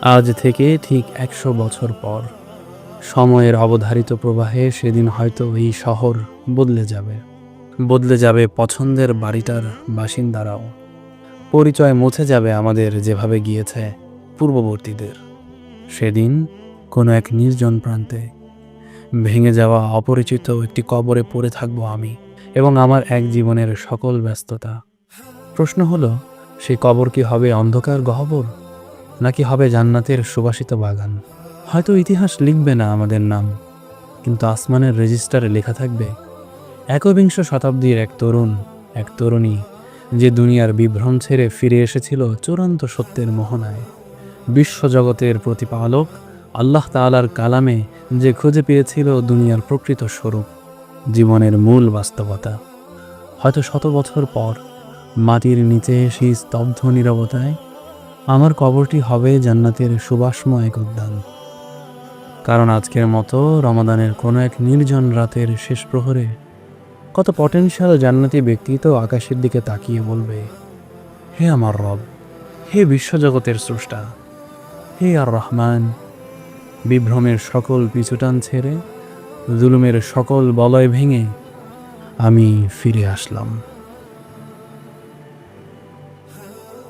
আজ থেকে ঠিক ১০০ বছর পর সময়ের অবধারিত প্রবাহে সেদিন হয়তো এই শহর বদলে যাবে। বদলে যাবে পছন্দের বাড়িটার বাসিন্দারাও। পরিচয় মুছে যাবে আমাদের যেভাবে গিয়েছে পূর্ববর্তীদের। সেদিন কোনো এক নির্জন প্রান্তে ভেঙে যাওয়া অপরিচিত একটি কবরে পড়ে থাকবো আমি এবং আমার এক জীবনের সকল ব্যস্ততা। প্রশ্ন হলো, সেই কবর কি হবে অন্ধকার গহ্বর, নাকি হবে জান্নাতের সুবাসিত বাগান? হয়তো ইতিহাস লিখবে না আমাদের নাম, কিন্তু আসমানের রেজিস্টারে লেখা থাকবে একবিংশ শতাব্দীর এক তরুণ, এক তরুণী, যে দুনিয়ার বিভ্রম ছেড়ে ফিরে এসেছিল চূড়ান্ত সত্যের মোহনায়। বিশ্বজগতের প্রতিপালক আল্লাহ তাআলার কালামে যে খুঁজে পেয়েছিল দুনিয়ার প্রকৃত স্বরূপ, জীবনের মূল বাস্তবতা। হয়তো ১০০ বছর পর মাটির নিচে সেই স্তব্ধ নীরবতায় আমার কবরটি হবে জান্নাতের সুবাসময় এক উদ্যান। কারণ আজকের মতো রমাদানের কোনো এক নির্জন রাতের শেষ প্রহরে কত পটেনশিয়াল জান্নাতি ব্যক্তি তো আকাশের দিকে তাকিয়ে বলবে, হে আমার রব, হে বিশ্বজগতের স্রষ্টা, হে আর রহমান। বিভ্রমের সকল পিছুটান ছেড়ে, জুলুমের সকল বলয় ভেঙে আমি ফিরে আসলাম।